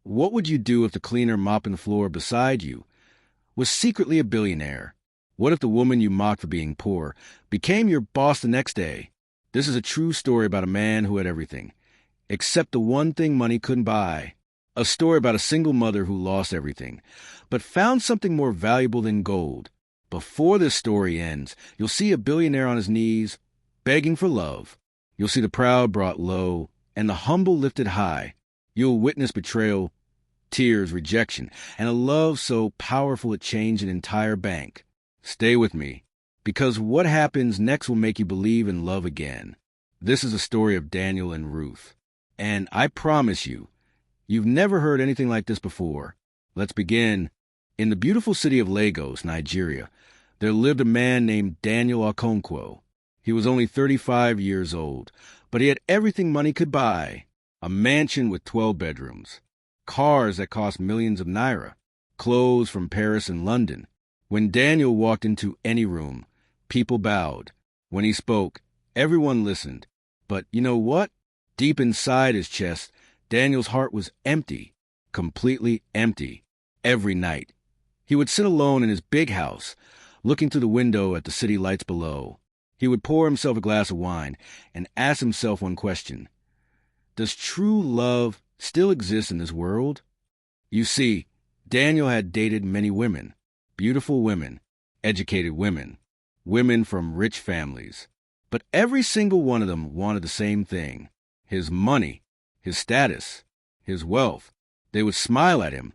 What would you do if the cleaner mopping the floor beside you was secretly a billionaire? What if the woman you mocked for being poor became your boss the next day? This is a true story about a man who had everything, except the one thing money couldn't buy. A story about a single mother who lost everything, but found something more valuable than gold. Before this story ends, you'll see a billionaire on his knees, begging for love. You'll see the proud brought low, and the humble lifted high. You'll witness betrayal, tears, rejection, and a love so powerful it changed an entire bank. Stay with me, because what happens next will make you believe in love again. This is a story of Daniel and Ruth, and I promise you, you've never heard anything like this before. Let's begin. In the beautiful city of Lagos, Nigeria, there lived a man named Daniel Okonkwo. He was only 35 years old, but he had everything money could buy. A mansion with 12 bedrooms, cars that cost millions of naira, clothes from Paris and London. When Daniel walked into any room, people bowed. When he spoke, everyone listened. But you know what? Deep inside his chest, Daniel's heart was empty, completely empty. Every night, he would sit alone in his big house, looking through the window at the city lights below. He would pour himself a glass of wine and ask himself one question. Does true love still exist in this world? You see, Daniel had dated many women, beautiful women, educated women, women from rich families. But every single one of them wanted the same thing: his money, his status, his wealth. They would smile at him,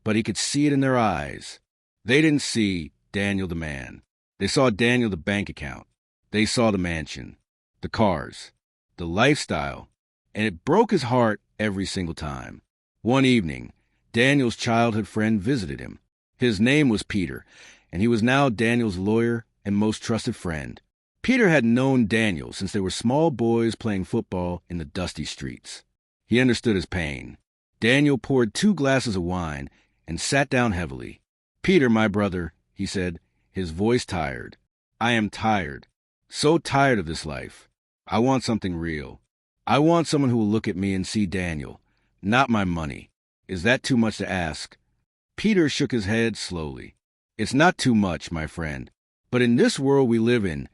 but he could see it in their eyes. They didn't see Daniel the man. They saw Daniel the bank account. They saw the mansion, the cars, the lifestyle, and it broke his heart every single time. One evening, Daniel's childhood friend visited him. His name was Peter, and he was now Daniel's lawyer and most trusted friend. Peter had known Daniel since they were small boys playing football in the dusty streets. He understood his pain. Daniel poured 2 glasses of wine and sat down heavily. "Peter, my brother," he said, his voice tired. "I am tired, so tired of this life. I want something real. I want someone who will look at me and see Daniel, not my money. Is that too much to ask?" Peter shook his head slowly. "It's not too much, my friend. But in this world we live in,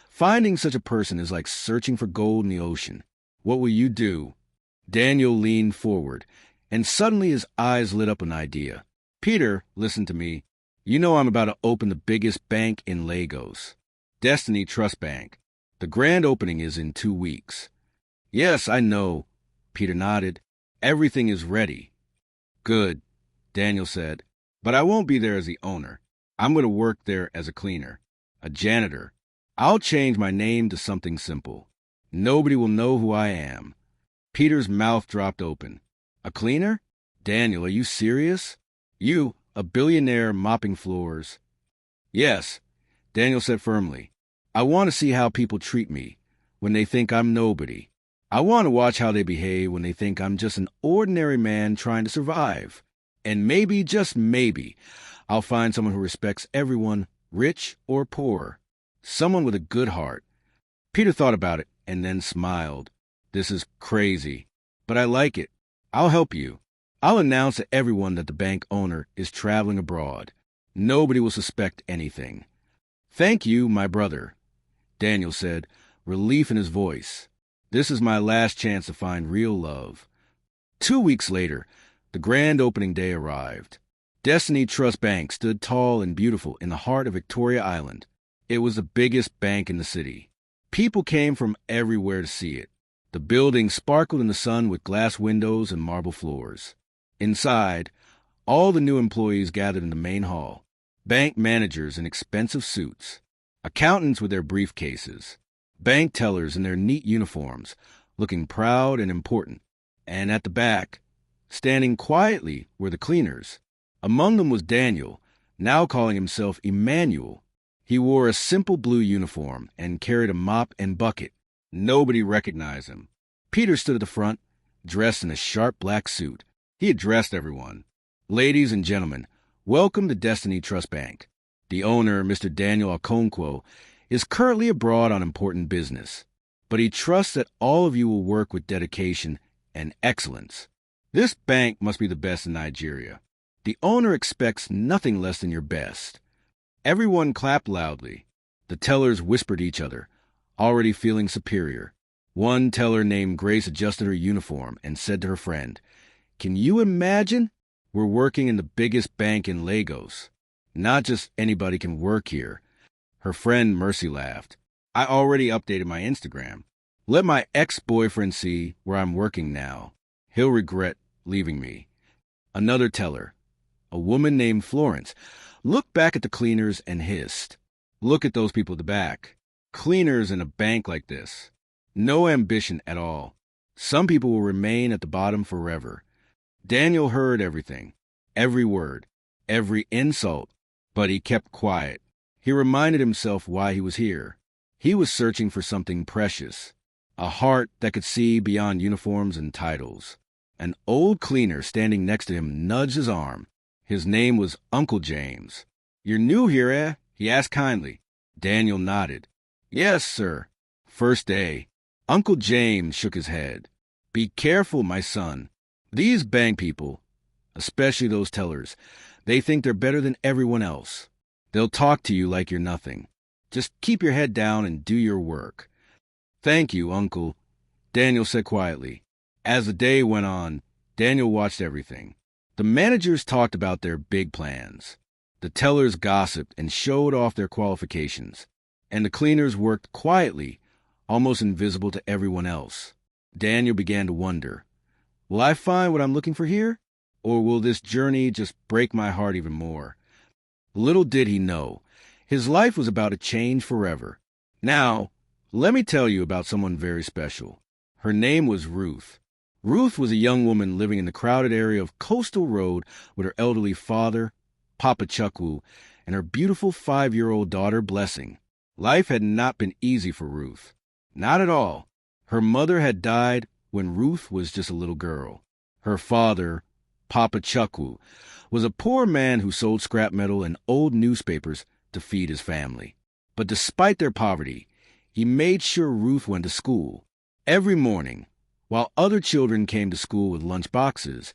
finding such a person is like searching for gold in the ocean. What will you do?" Daniel leaned forward, and suddenly his eyes lit up an idea. "Peter, listen to me. You know I'm about to open the biggest bank in Lagos, Destiny Trust Bank. The grand opening is in 2 weeks. "Yes, I know." Peter nodded. "Everything is ready." "Good," Daniel said. "But I won't be there as the owner. I'm going to work there as a cleaner, a janitor. I'll change my name to something simple. Nobody will know who I am." Peter's mouth dropped open. "A cleaner? Daniel, are you serious? You, a billionaire mopping floors?" "Yes," Daniel said firmly. "I want to see how people treat me when they think I'm nobody. I want to watch how they behave when they think I'm just an ordinary man trying to survive. And maybe, just maybe, I'll find someone who respects everyone, rich or poor. Someone with a good heart." Peter thought about it and then smiled. "This is crazy, but I like it. I'll help you. I'll announce to everyone that the bank owner is traveling abroad. Nobody will suspect anything." "Thank you, my brother," Daniel said, relief in his voice. "This is my last chance to find real love." 2 weeks later, the grand opening day arrived. Destiny Trust Bank stood tall and beautiful in the heart of Victoria Island. It was the biggest bank in the city. People came from everywhere to see it. The building sparkled in the sun with glass windows and marble floors. Inside, all the new employees gathered in the main hall. Bank managers in expensive suits, accountants with their briefcases, bank tellers in their neat uniforms, looking proud and important. And at the back, standing quietly, were the cleaners. Among them was Daniel, now calling himself Emmanuel. He wore a simple blue uniform and carried a mop and bucket. Nobody recognized him. Peter stood at the front, dressed in a sharp black suit. He addressed everyone. "Ladies and gentlemen, welcome to Destiny Trust Bank. The owner, Mr. Daniel Okonkwo, is currently abroad on important business, but he trusts that all of you will work with dedication and excellence. This bank must be the best in Nigeria. The owner expects nothing less than your best. Everyone clapped loudly. The tellers whispered each other, already feeling superior. One teller named Grace adjusted her uniform and said to her friend, "Can you imagine? We're working in the biggest bank in Lagos. Not just anybody can work here." Her friend Mercy laughed. "I already updated my Instagram. Let my ex-boyfriend see where I'm working now. He'll regret leaving me." Another teller, a woman named Florence, looked back at the cleaners and hissed. "Look at those people at the back. Cleaners in a bank like this. No ambition at all. Some people will remain at the bottom forever." Daniel heard everything, every word, every insult, but he kept quiet. He reminded himself why he was here. He was searching for something precious, a heart that could see beyond uniforms and titles. An old cleaner standing next to him nudged his arm. His name was Uncle James. "You're new here, eh?" he asked kindly. Daniel nodded. "Yes, sir. First day." Uncle James shook his head. "Be careful, my son. These bank people, especially those tellers, they think they're better than everyone else. They'll talk to you like you're nothing. Just keep your head down and do your work." "Thank you, Uncle," Daniel said quietly. As the day went on, Daniel watched everything. The managers talked about their big plans. The tellers gossiped and showed off their qualifications. And the cleaners worked quietly, almost invisible to everyone else. Daniel began to wonder, will I find what I'm looking for here? Or will this journey just break my heart even more? Little did he know, his life was about to change forever. Now, let me tell you about someone very special. Her name was Ruth. Ruth was a young woman living in the crowded area of Coastal Road with her elderly father, Papa Chukwu, and her beautiful 5-year-old daughter, Blessing. Life had not been easy for Ruth. Not at all. Her mother had died when Ruth was just a little girl. Her father, Papa Chukwu, was a poor man who sold scrap metal and old newspapers to feed his family. But despite their poverty, he made sure Ruth went to school. Every morning, while other children came to school with lunch boxes,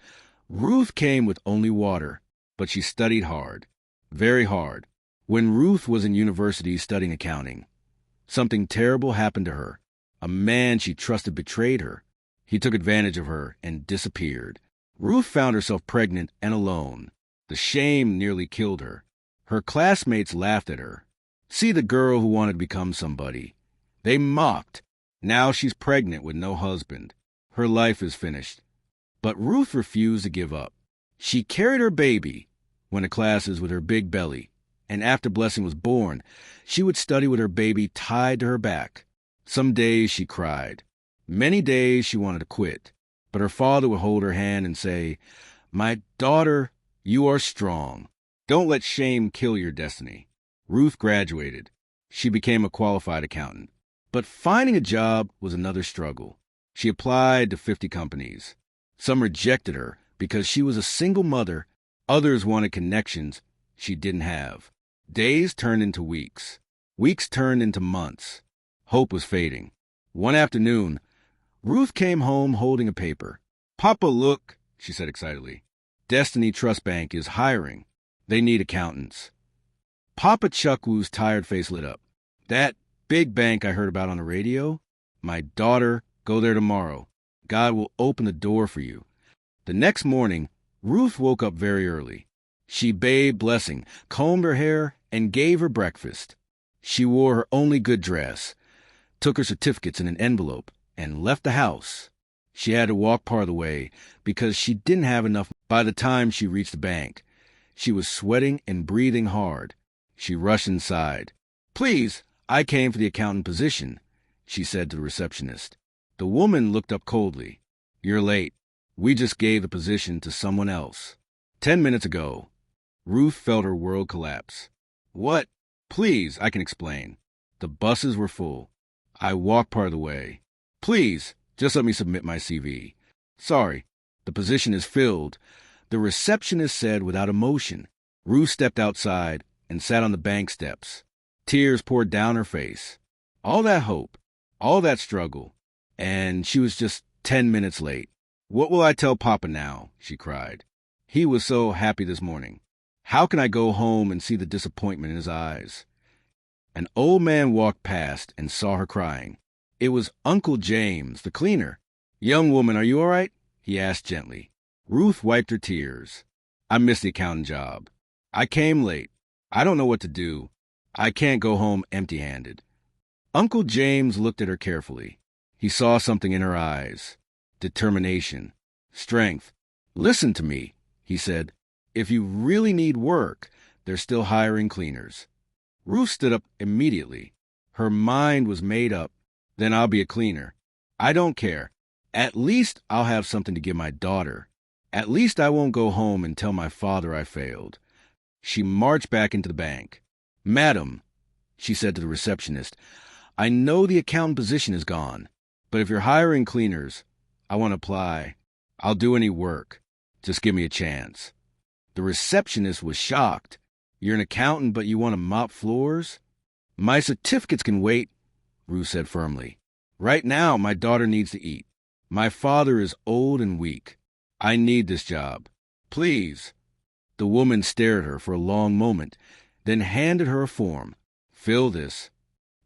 Ruth came with only water, but she studied hard, very hard. When Ruth was in university studying accounting, something terrible happened to her. A man she trusted betrayed her. He took advantage of her and disappeared. Ruth found herself pregnant and alone. The shame nearly killed her. Her classmates laughed at her. See the girl who wanted to become somebody. They mocked. Now she's pregnant with no husband. Her life is finished. But Ruth refused to give up. She carried her baby, went to classes with her big belly, and after Blessing was born, she would study with her baby tied to her back. Some days she cried. Many days she wanted to quit. But her father would hold her hand and say, "My daughter, you are strong. Don't let shame kill your destiny." Ruth graduated. She became a qualified accountant. But finding a job was another struggle. She applied to 50 companies. Some rejected her because she was a single mother. Others wanted connections she didn't have. Days turned into weeks. Weeks turned into months. Hope was fading. One afternoon, Ruth came home holding a paper. "Papa, look," she said excitedly. "Destiny Trust Bank is hiring. They need accountants." Papa Chukwu's tired face lit up. "That big bank I heard about on the radio? My daughter, go there tomorrow. God will open the door for you." The next morning, Ruth woke up very early. She bathed Blessing, combed her hair, and gave her breakfast. She wore her only good dress, took her certificates in an envelope, and left the house. She had to walk part of the way because she didn't have enough by the time she reached the bank. She was sweating and breathing hard. She rushed inside. "Please, I came for the accountant position," she said to the receptionist. The woman looked up coldly. "You're late. We just gave the position to someone else 10 minutes ago." Ruth felt her world collapse. "What? Please, I can explain." The buses were full. "I walked part of the way. Please, just let me submit my CV." "Sorry, the position is filled," the receptionist said without emotion. Ruth stepped outside and sat on the bank steps. Tears poured down her face. All that hope, all that struggle, and she was just 10 minutes late. What will I tell Papa now? She cried. He was so happy this morning. How can I go home and see the disappointment in his eyes? An old man walked past and saw her crying. It was Uncle James, the cleaner. Young woman, are you all right? He asked gently. Ruth wiped her tears. I missed the accounting job. I came late. I don't know what to do. I can't go home empty-handed. Uncle James looked at her carefully. He saw something in her eyes. Determination. Strength. Listen to me, he said. If you really need work, they're still hiring cleaners. Ruth stood up immediately. Her mind was made up. Then I'll be a cleaner. I don't care. At least I'll have something to give my daughter. At least I won't go home and tell my father I failed. She marched back into the bank. Madam, she said to the receptionist, I know the accountant position is gone, but if you're hiring cleaners, I want to apply. I'll do any work. Just give me a chance. The receptionist was shocked. You're an accountant, but you want to mop floors? My certificates can wait, Ruth said firmly. Right now, my daughter needs to eat. My father is old and weak. I need this job. Please. The woman stared at her for a long moment, then handed her a form. Fill this.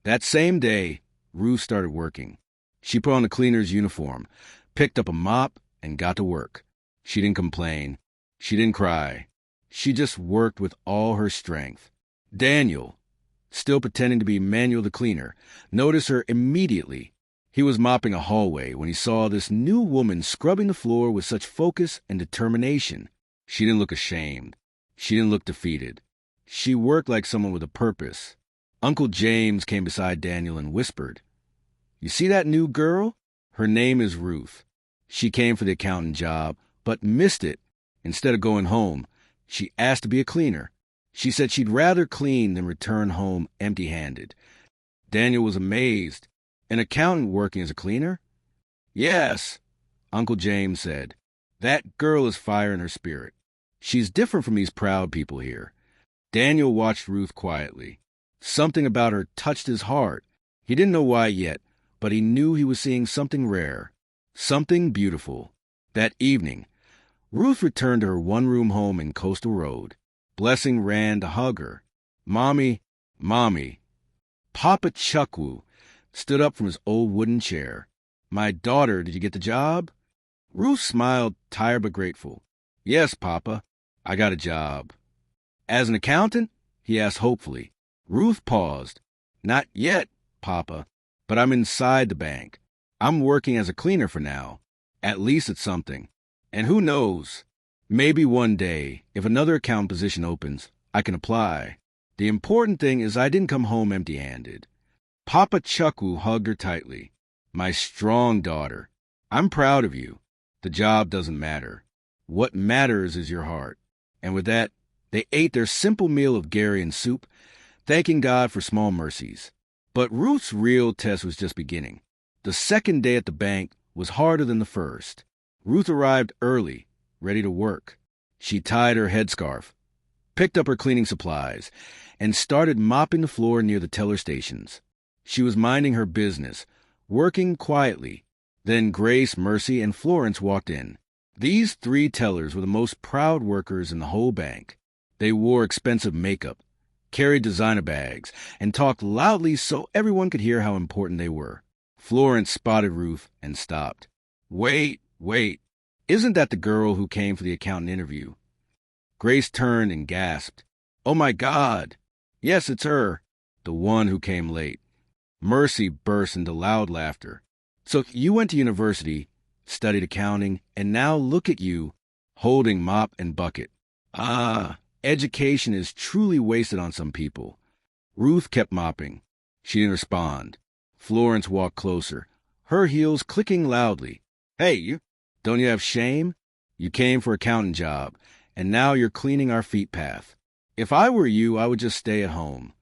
That same day, Ruth started working. She put on a cleaner's uniform, picked up a mop, and got to work. She didn't complain. She didn't cry. She just worked with all her strength. Daniel, still pretending to be Manuel the cleaner, noticed her immediately. He was mopping a hallway when he saw this new woman scrubbing the floor with such focus and determination. She didn't look ashamed. She didn't look defeated. She worked like someone with a purpose. Uncle James came beside Daniel and whispered, You see that new girl? Her name is Ruth. She came for the accountant job, but missed it. Instead of going home, she asked to be a cleaner. She said she'd rather clean than return home empty-handed. Daniel was amazed. An accountant working as a cleaner? Yes, Uncle James said. That girl is fire in her spirit. She's different from these proud people here. Daniel watched Ruth quietly. Something about her touched his heart. He didn't know why yet, but he knew he was seeing something rare, something beautiful. That evening, Ruth returned to her one-room home in Coastal Road. Blessing ran to hug her. Mommy, Mommy. Papa Chuckwu stood up from his old wooden chair. My daughter, did you get the job? Ruth smiled, tired but grateful. Yes, Papa, I got a job. As an accountant? He asked hopefully. Ruth paused. Not yet, Papa, but I'm inside the bank. I'm working as a cleaner for now. At least it's something. And who knows? Maybe one day, if another accountant position opens, I can apply. The important thing is I didn't come home empty-handed. Papa Chuckwu hugged her tightly. My strong daughter. I'm proud of you. The job doesn't matter. What matters is your heart. And with that, they ate their simple meal of Gary and soup, thanking God for small mercies. But Ruth's real test was just beginning. The second day at the bank was harder than the first. Ruth arrived early, ready to work. She tied her headscarf, picked up her cleaning supplies, and started mopping the floor near the teller stations. She was minding her business, working quietly. Then Grace, Mercy, and Florence walked in. These three tellers were the most proud workers in the whole bank. They wore expensive makeup, carried designer bags, and talked loudly so everyone could hear how important they were. Florence spotted Ruth and stopped. Wait. Isn't that the girl who came for the accountant interview? Grace turned and gasped. Oh, my God. Yes, it's her, the one who came late. Mercy burst into loud laughter. So you went to university, studied accounting, and now look at you, holding mop and bucket. Ah, education is truly wasted on some people. Ruth kept mopping. She didn't respond. Florence walked closer, her heels clicking loudly. Hey, don't you have shame? You came for accountant job, and now you're cleaning our feet path. If I were you, I would just stay at home.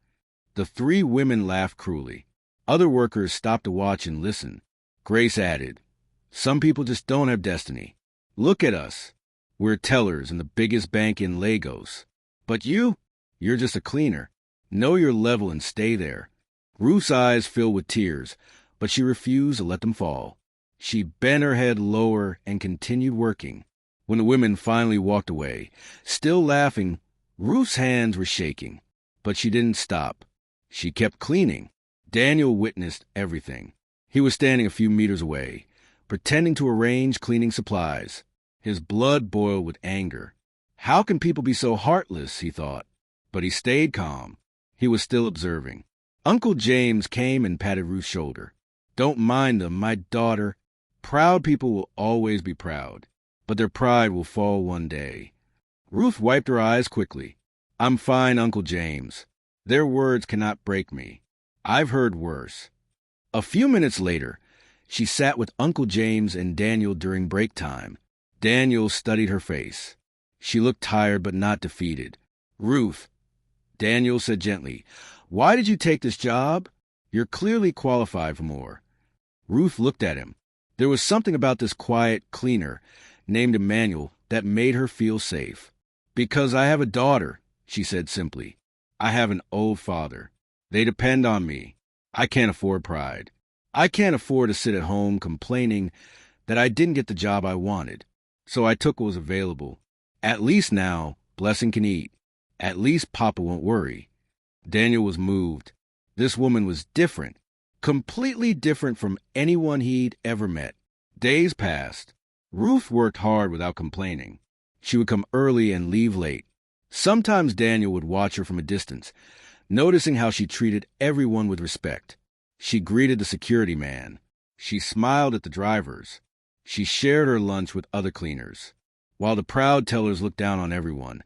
The three women laughed cruelly. Other workers stopped to watch and listen. Grace added, Some people just don't have destiny. Look at us. We're tellers in the biggest bank in Lagos. But you're just a cleaner. Know your level and stay there. Ruth's eyes filled with tears, but she refused to let them fall. She bent her head lower and continued working. When the women finally walked away, still laughing, Ruth's hands were shaking. But she didn't stop. She kept cleaning. Daniel witnessed everything. He was standing a few meters away, pretending to arrange cleaning supplies. His blood boiled with anger. How can people be so heartless, he thought. But he stayed calm. He was still observing. Uncle James came and patted Ruth's shoulder. Don't mind them, my daughter. Proud people will always be proud, but their pride will fall one day. Ruth wiped her eyes quickly. I'm fine, Uncle James. Their words cannot break me. I've heard worse. A few minutes later, she sat with Uncle James and Daniel during break time. Daniel studied her face. She looked tired but not defeated. Ruth, Daniel said gently, why did you take this job? You're clearly qualified for more. Ruth looked at him. There was something about this quiet cleaner named Emmanuel that made her feel safe. Because I have a daughter, she said simply. I have an old father. They depend on me. I can't afford pride. I can't afford to sit at home complaining that I didn't get the job I wanted. So I took what was available. At least now, Blessing can eat. At least Papa won't worry. Daniel was moved. This woman was different. Completely different from anyone he'd ever met. Days passed. Ruth worked hard without complaining. She would come early and leave late. Sometimes Daniel would watch her from a distance, noticing how she treated everyone with respect. She greeted the security man. She smiled at the drivers. She shared her lunch with other cleaners. While the proud tellers looked down on everyone,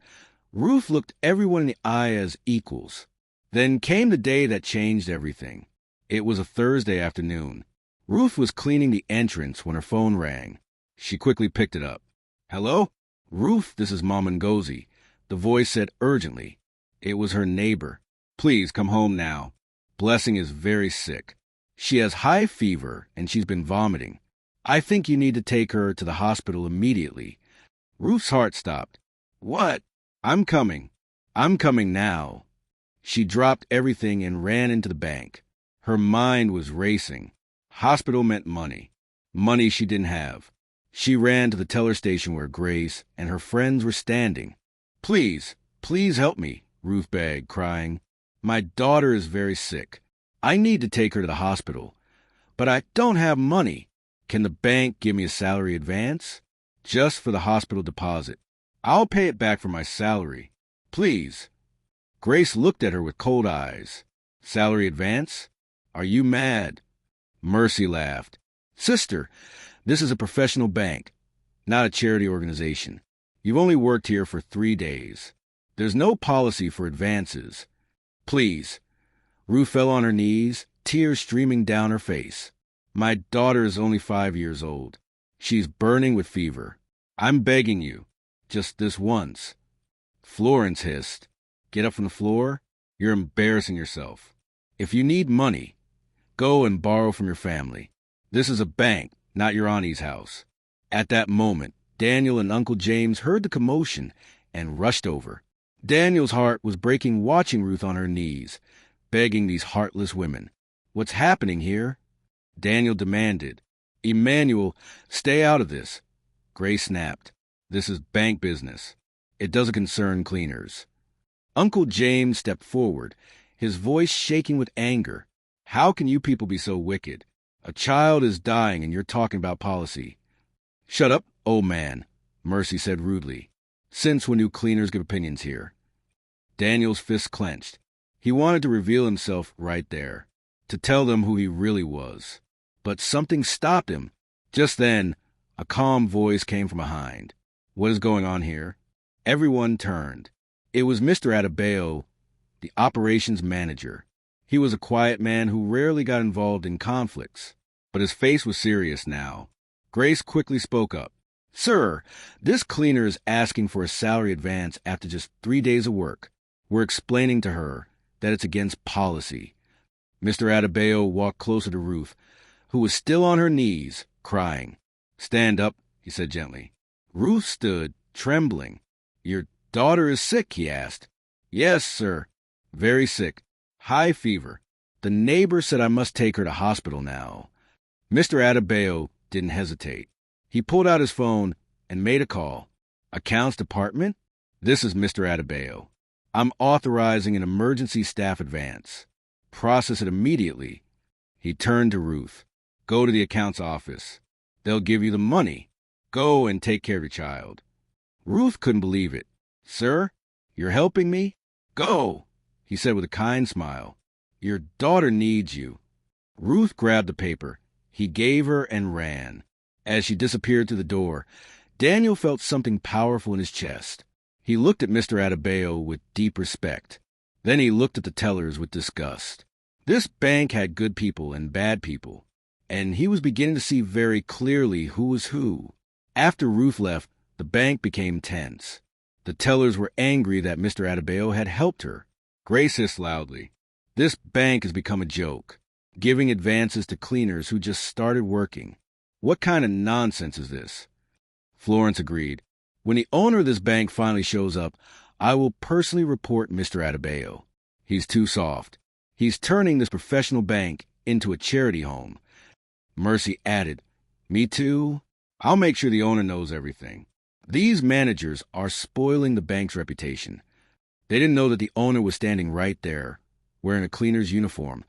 Ruth looked everyone in the eye as equals. Then came the day that changed everything. It was a Thursday afternoon. Ruth was cleaning the entrance when her phone rang. She quickly picked it up. Hello? Ruth, this is Mom Ngozi. The voice said urgently. It was her neighbor. Please come home now. Blessing is very sick. She has high fever and she's been vomiting. I think you need to take her to the hospital immediately. Ruth's heart stopped. What? I'm coming. I'm coming now. She dropped everything and ran into the bank. Her mind was racing. Hospital meant money. Money she didn't have. She ran to the teller station where Grace and her friends were standing. Please, please help me, Ruth begged, crying. My daughter is very sick. I need to take her to the hospital, but I don't have money. Can the bank give me a salary advance? Just for the hospital deposit. I'll pay it back from my salary. Please. Grace looked at her with cold eyes. Salary advance? Are you mad? Mercy laughed. Sister, this is a professional bank, not a charity organization. You've only worked here for 3 days. There's no policy for advances. Please. Ruth fell on her knees, tears streaming down her face. My daughter is only 5 years old. She's burning with fever. I'm begging you, just this once. Florence hissed. Get up from the floor? You're embarrassing yourself. If you need money, go and borrow from your family. This is a bank, not your auntie's house. At that moment, Daniel and Uncle James heard the commotion and rushed over. Daniel's heart was breaking watching Ruth on her knees, begging these heartless women. What's happening here? Daniel demanded. Emmanuel, stay out of this. Grace snapped. This is bank business. It doesn't concern cleaners. Uncle James stepped forward, his voice shaking with anger. How can you people be so wicked? A child is dying and you're talking about policy. Shut up, old man, Mercy said rudely. Since when do cleaners give opinions here? Daniel's fist clenched. He wanted to reveal himself right there, to tell them who he really was. But something stopped him. Just then, a calm voice came from behind. What is going on here? Everyone turned. It was Mr. Adebayo, the operations manager. He was a quiet man who rarely got involved in conflicts, but his face was serious now. Grace quickly spoke up. Sir, this cleaner is asking for a salary advance after just 3 days of work. We're explaining to her that it's against policy. Mr. Adebayo walked closer to Ruth, who was still on her knees, crying. Stand up, he said gently. Ruth stood, trembling. Your daughter is sick, he asked. Yes, sir. Very sick. High fever. The neighbor said I must take her to hospital now. Mr. Adebayo didn't hesitate. He pulled out his phone and made a call. Accounts department? This is Mr. Adebayo. I'm authorizing an emergency staff advance. Process it immediately. He turned to Ruth. Go to the accounts office. They'll give you the money. Go and take care of your child. Ruth couldn't believe it. Sir, you're helping me? Go, he said with a kind smile. Your daughter needs you. Ruth grabbed the paper he gave her and ran. As she disappeared through the door, Daniel felt something powerful in his chest. He looked at Mr. Adebayo with deep respect. Then he looked at the tellers with disgust. This bank had good people and bad people, and he was beginning to see very clearly who was who. After Ruth left, the bank became tense. The tellers were angry that Mr. Adebayo had helped her. Grace hissed loudly. This bank has become a joke, giving advances to cleaners who just started working. What kind of nonsense is this? Florence agreed. When the owner of this bank finally shows up, I will personally report Mr. Adebayo. He's too soft. He's turning this professional bank into a charity home. Mercy added, Me too. I'll make sure the owner knows everything. These managers are spoiling the bank's reputation. They didn't know that the owner was standing right there, wearing a cleaner's uniform,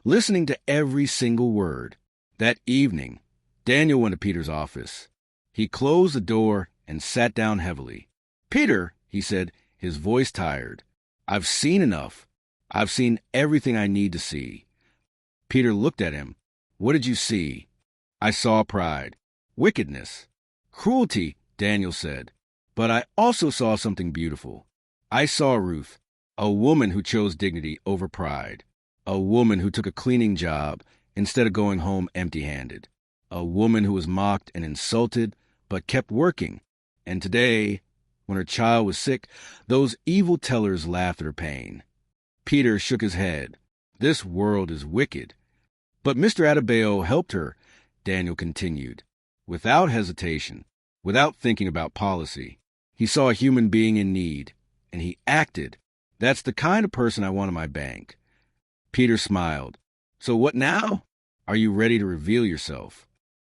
listening to every single word. That evening, Daniel went to Peter's office. He closed the door and sat down heavily. Peter, he said, his voice tired. I've seen enough. I've seen everything I need to see. Peter looked at him. What did you see? I saw pride, wickedness, cruelty, Daniel said. But I also saw something beautiful. I saw Ruth, a woman who chose dignity over pride, a woman who took a cleaning job instead of going home empty-handed, a woman who was mocked and insulted but kept working. And today, when her child was sick, those evil tellers laughed at her pain. Peter shook his head. This world is wicked. But Mr. Adebayo helped her, Daniel continued. Without hesitation, without thinking about policy. He saw a human being in need, and he acted. That's the kind of person I want in my bank. Peter smiled. So what now? Are you ready to reveal yourself?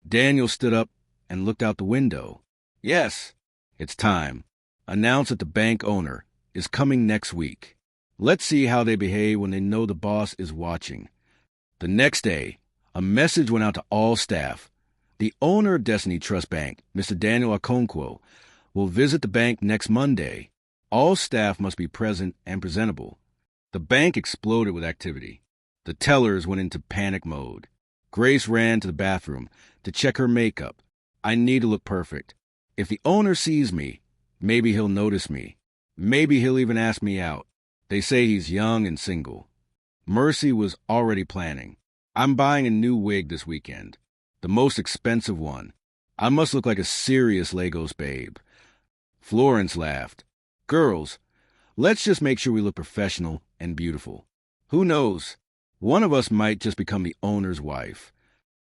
Daniel stood up and looked out the window. Yes, it's time. Announce that the bank owner is coming next week. Let's see how they behave when they know the boss is watching. The next day, a message went out to all staff. The owner of Destiny Trust Bank, Mr. Daniel Okonkwo, will visit the bank next Monday. All staff must be present and presentable. The bank exploded with activity. The tellers went into panic mode. Grace ran to the bathroom to check her makeup. I need to look perfect. If the owner sees me, maybe he'll notice me. Maybe he'll even ask me out. They say he's young and single. Mercy was already planning. I'm buying a new wig this weekend. The most expensive one. I must look like a serious Lagos babe. Florence laughed. Girls, let's just make sure we look professional and beautiful. Who knows? One of us might just become the owner's wife.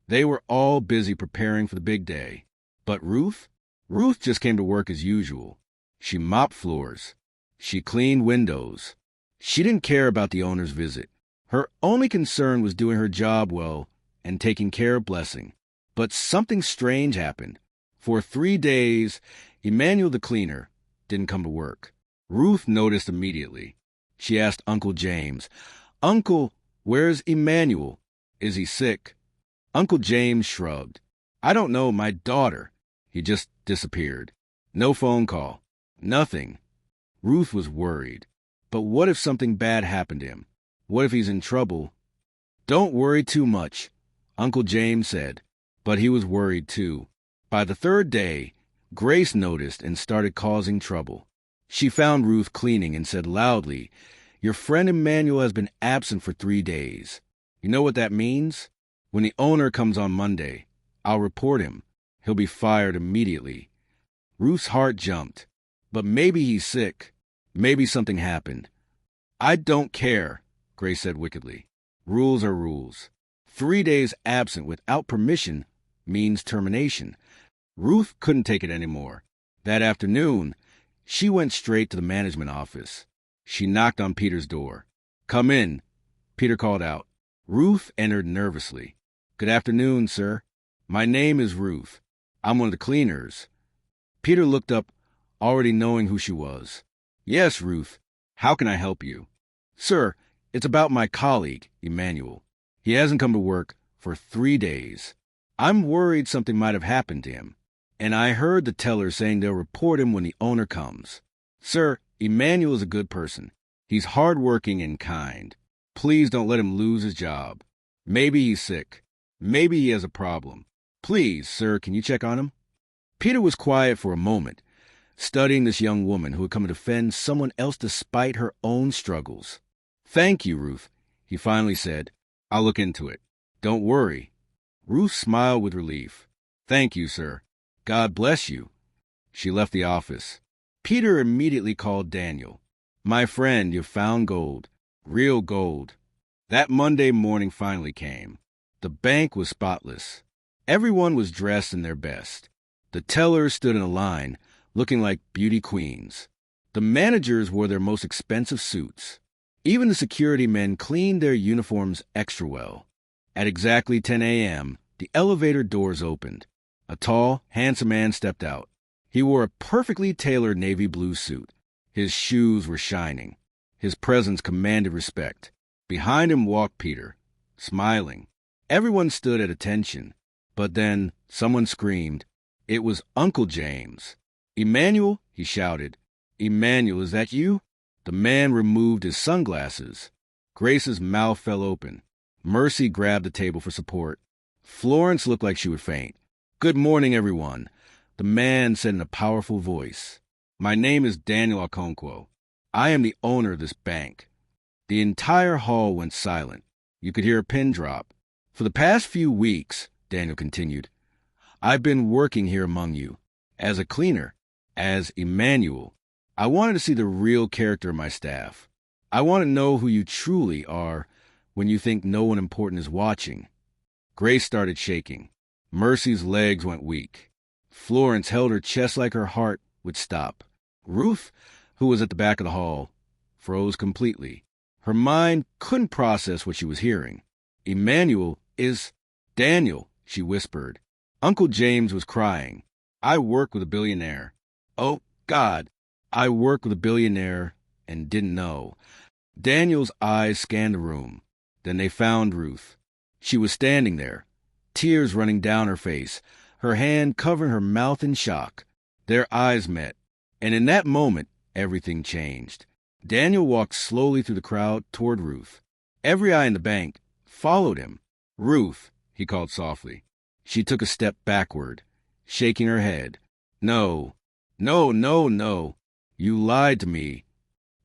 They were all busy preparing for the big day. But Ruth? Ruth just came to work as usual. She mopped floors. She cleaned windows. She didn't care about the owner's visit. Her only concern was doing her job well and taking care of Blessing. But something strange happened. For 3 days, Emmanuel the cleaner didn't come to work. Ruth noticed immediately. She asked Uncle James, Uncle, where's Emmanuel? Is he sick? Uncle James shrugged. I don't know, my daughter. He just disappeared. No phone call. Nothing. Ruth was worried. But what if something bad happened to him? What if he's in trouble? Don't worry too much, Uncle James said. But he was worried too. By the 3rd day, Grace noticed and started causing trouble. She found Ruth cleaning and said loudly, Your friend Emmanuel has been absent for 3 days. You know what that means? When the owner comes on Monday, I'll report him. He'll be fired immediately. Ruth's heart jumped. But maybe he's sick. Maybe something happened. I don't care, Grace said wickedly. Rules are rules. 3 days absent without permission means termination. Ruth couldn't take it anymore. That afternoon, she went straight to the management office. She knocked on Peter's door. Come in, Peter called out. Ruth entered nervously. Good afternoon, sir. My name is Ruth. I'm one of the cleaners. Peter looked up, already knowing who she was. Yes, Ruth. How can I help you? Sir, it's about my colleague, Emmanuel. He hasn't come to work for 3 days. I'm worried something might have happened to him, and I heard the teller saying they'll report him when the owner comes. Sir, Emmanuel is a good person. He's hardworking and kind. Please don't let him lose his job. Maybe he's sick. Maybe he has a problem. Please, sir, can you check on him? Peter was quiet for a moment, studying this young woman who had come to defend someone else despite her own struggles. Thank you, Ruth, he finally said. I'll look into it. Don't worry. Ruth smiled with relief. Thank you, sir. God bless you. She left the office. Peter immediately called Daniel. My friend, you've found gold. Real gold. That Monday morning finally came. The bank was spotless. Everyone was dressed in their best. The tellers stood in a line, looking like beauty queens. The managers wore their most expensive suits. Even the security men cleaned their uniforms extra well. At exactly 10 a.m., the elevator doors opened. A tall, handsome man stepped out. He wore a perfectly tailored navy blue suit. His shoes were shining. His presence commanded respect. Behind him walked Peter, smiling. Everyone stood at attention. But then someone screamed. It was Uncle James. Emmanuel, he shouted. Emmanuel, is that you? The man removed his sunglasses. Grace's mouth fell open. Mercy grabbed the table for support. Florence looked like she would faint. Good morning, everyone, the man said in a powerful voice. My name is Daniel Okonkwo. I am the owner of this bank. The entire hall went silent. You could hear a pin drop. For the past few weeks, Daniel continued, I've been working here among you, as a cleaner, as Emmanuel. I wanted to see the real character of my staff. I want to know who you truly are when you think no one important is watching. Grace started shaking. Mercy's legs went weak. Florence held her chest like her heart would stop. Ruth, who was at the back of the hall, froze completely. Her mind couldn't process what she was hearing. Emmanuel is Daniel, she whispered. Uncle James was crying. I work with a billionaire. Oh, God, I work with a billionaire and didn't know. Daniel's eyes scanned the room. Then they found Ruth. She was standing there, tears running down her face, her hand covering her mouth in shock. Their eyes met, and in that moment, everything changed. Daniel walked slowly through the crowd toward Ruth. Every eye in the bank followed him. Ruth, he called softly. She took a step backward, shaking her head. No, no, no, no. You lied to me.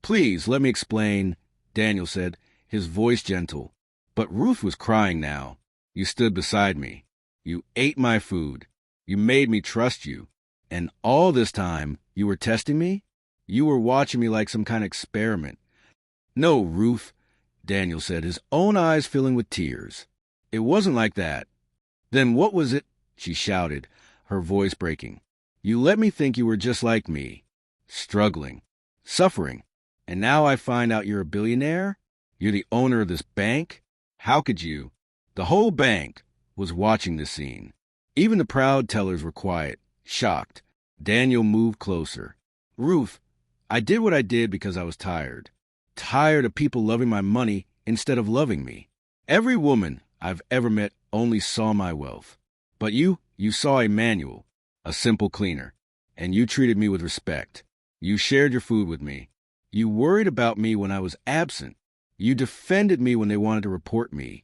Please, let me explain, Daniel said, his voice gentle. But Ruth was crying now. You stood beside me. You ate my food. You made me trust you. And all this time, you were testing me? You were watching me like some kind of experiment. No, Ruth, Daniel said, his own eyes filling with tears. It wasn't like that. Then what was it? She shouted, her voice breaking. You let me think you were just like me, struggling, suffering. And now I find out you're a billionaire? You're the owner of this bank? How could you? The whole bank was watching this scene. Even the proud tellers were quiet, shocked. Daniel moved closer. Ruth, I did what I did because I was tired. Tired of people loving my money instead of loving me. Every woman I've ever met only saw my wealth. But you saw Emmanuel, a simple cleaner, and you treated me with respect. You shared your food with me. You worried about me when I was absent. You defended me when they wanted to report me.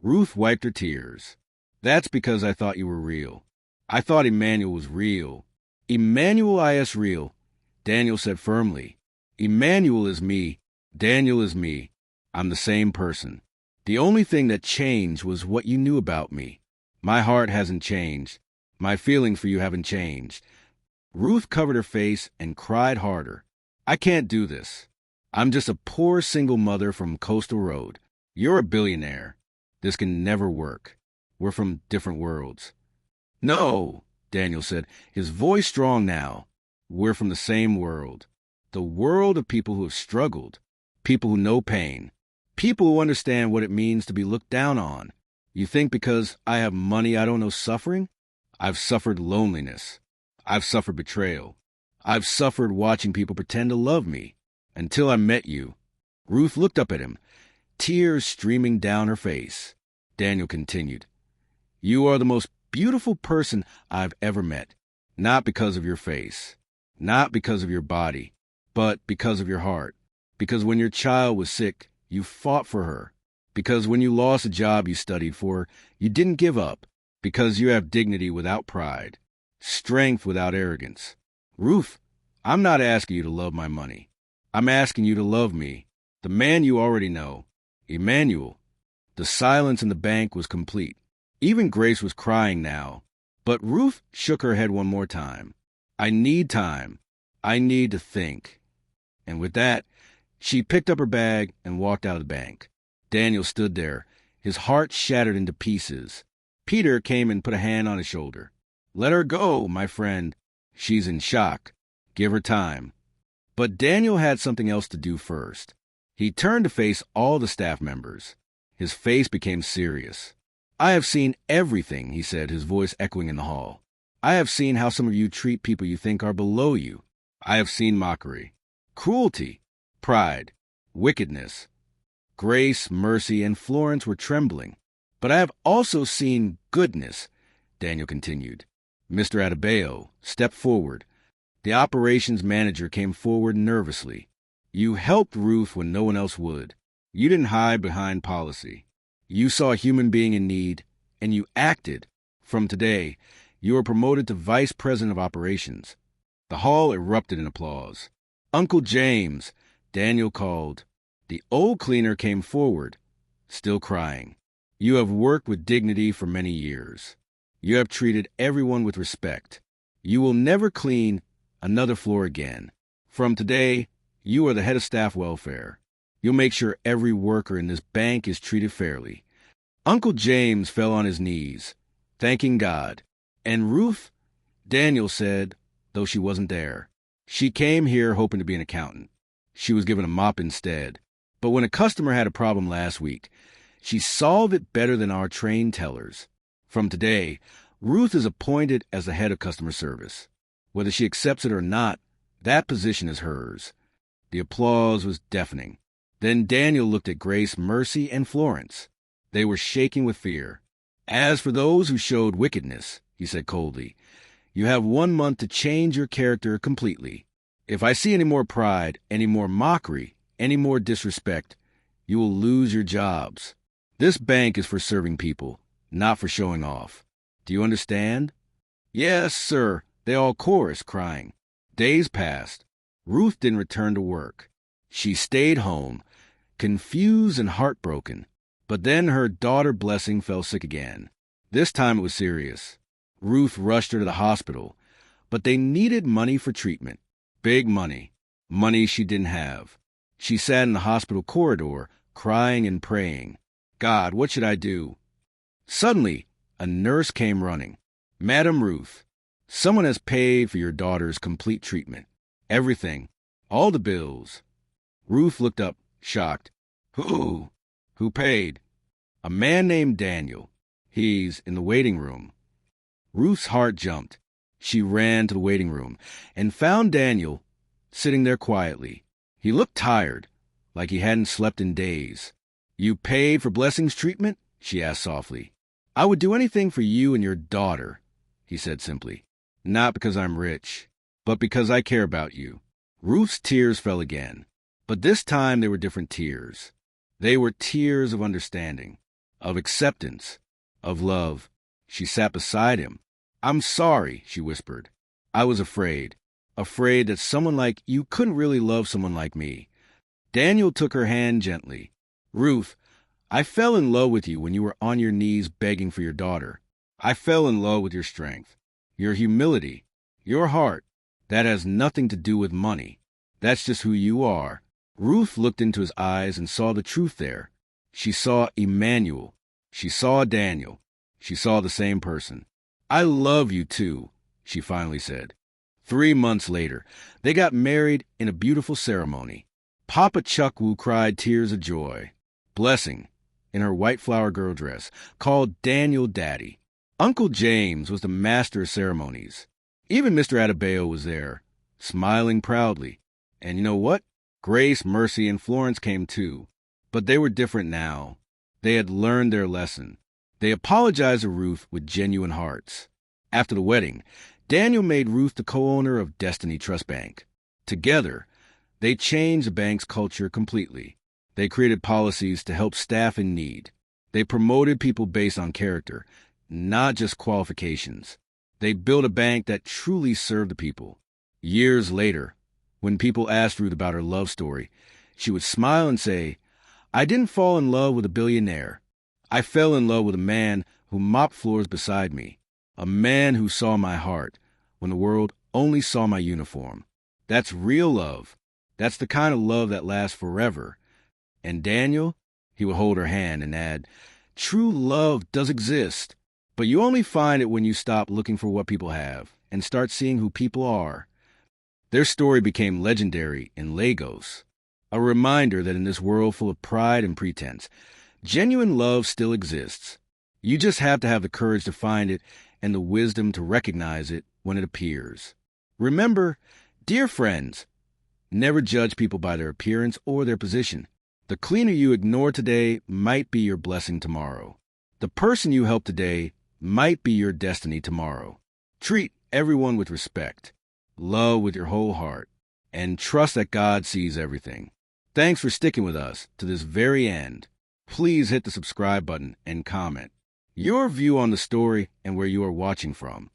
Ruth wiped her tears. That's because I thought you were real. I thought Emmanuel was real. Emmanuel is real, Daniel said firmly. Emmanuel is me. Daniel is me. I'm the same person. The only thing that changed was what you knew about me. My heart hasn't changed. My feelings for you haven't changed. Ruth covered her face and cried harder. I can't do this. I'm just a poor single mother from Coastal Road. You're a billionaire. This can never work. We're from different worlds. No, Daniel said, his voice strong now. We're from the same world. The world of people who have struggled. People who know pain. People who understand what it means to be looked down on. You think because I have money I don't know suffering? I've suffered loneliness. I've suffered betrayal. I've suffered watching people pretend to love me. Until I met you. Ruth looked up at him, tears streaming down her face. Daniel continued, You are the most beautiful person I've ever met. Not because of your face, not because of your body, but because of your heart. Because when your child was sick, you fought for her. Because when you lost a job you studied for, you didn't give up. Because you have dignity without pride, strength without arrogance. Ruth, I'm not asking you to love my money. I'm asking you to love me, the man you already know, Emmanuel. The silence in the bank was complete. Even Grace was crying now, but Ruth shook her head one more time. I need time. I need to think. And with that, she picked up her bag and walked out of the bank. Daniel stood there, his heart shattered into pieces. Peter came and put a hand on his shoulder. Let her go, my friend. She's in shock. Give her time. But Daniel had something else to do first. He turned to face all the staff members. His face became serious. I have seen everything, he said, his voice echoing in the hall. I have seen how some of you treat people you think are below you. I have seen mockery, cruelty, pride, wickedness. Grace, Mercy, and Florence were trembling. But I have also seen goodness, Daniel continued. Mr. Adebayo stepped forward. The operations manager came forward nervously. You helped Ruth when no one else would. You didn't hide behind policy. You saw a human being in need, and you acted. From today, you are promoted to Vice President of Operations. The hall erupted in applause. Uncle James, Daniel called. The old cleaner came forward, still crying. You have worked with dignity for many years. You have treated everyone with respect. You will never clean another floor again. From today, you are the head of staff welfare. You'll make sure every worker in this bank is treated fairly. Uncle James fell on his knees, thanking God. And Ruth, Daniel said, though she wasn't there, she came here hoping to be an accountant. She was given a mop instead. But when a customer had a problem last week, she solved it better than our trained tellers. From today, Ruth is appointed as the head of customer service. Whether she accepts it or not, that position is hers. The applause was deafening. Then Daniel looked at Grace, Mercy, and Florence. They were shaking with fear. As for those who showed wickedness, he said coldly, you have 1 month to change your character completely. If I see any more pride, any more mockery, any more disrespect, you will lose your jobs. This bank is for serving people, not for showing off. Do you understand? Yes, sir, they all chorused, crying. Days passed. Ruth didn't return to work. She stayed home, confused and heartbroken. But then her daughter Blessing fell sick again. This time it was serious. Ruth rushed her to the hospital, but they needed money for treatment. Big money. Money she didn't have. She sat in the hospital corridor, crying and praying. God, what should I do? Suddenly, a nurse came running. Madam Ruth, someone has paid for your daughter's complete treatment. Everything. All the bills. Ruth looked up, shocked. Who? Who paid? A man named Daniel. He's in the waiting room. Ruth's heart jumped. She ran to the waiting room and found Daniel sitting there quietly. He looked tired, like he hadn't slept in days. You paid for Blessing's treatment? She asked softly. I would do anything for you and your daughter, he said simply. Not because I'm rich, but because I care about you. Ruth's tears fell again, but this time they were different tears. They were tears of understanding, of acceptance, of love. She sat beside him. I'm sorry, she whispered. I was afraid that someone like you couldn't really love someone like me. Daniel took her hand gently. Ruth, I fell in love with you when you were on your knees begging for your daughter. I fell in love with your strength, your humility, your heart. That has nothing to do with money. That's just who you are. Ruth looked into his eyes and saw the truth there. She saw Emmanuel. She saw Daniel. She saw the same person. I love you too, she finally said. 3 months later, they got married in a beautiful ceremony. Papa Chuckwu cried tears of joy. Blessing, in her white flower girl dress, called Daniel Daddy. Uncle James was the master of ceremonies. Even Mr. Adebayo was there, smiling proudly. And you know what? Grace, Mercy, and Florence came too. But they were different now. They had learned their lesson. They apologized to Ruth with genuine hearts. After the wedding, Daniel made Ruth the co-owner of Destiny Trust Bank. Together, they changed the bank's culture completely. They created policies to help staff in need. They promoted people based on character, not just qualifications. They built a bank that truly served the people. Years later, when people asked Ruth about her love story, she would smile and say, "I didn't fall in love with a billionaire. I fell in love with a man who mopped floors beside me, a man who saw my heart when the world only saw my uniform." That's real love. That's the kind of love that lasts forever. And Daniel, he would hold her hand and add, "True love does exist, but you only find it when you stop looking for what people have and start seeing who people are." Their story became legendary in Lagos, a reminder that in this world full of pride and pretense, genuine love still exists. You just have to have the courage to find it and the wisdom to recognize it when it appears. Remember, dear friends, never judge people by their appearance or their position. The cleaner you ignore today might be your blessing tomorrow. The person you help today might be your destiny tomorrow. Treat everyone with respect, love with your whole heart, and trust that God sees everything. Thanks for sticking with us to this very end. Please hit the subscribe button and comment your view on the story and where you are watching from.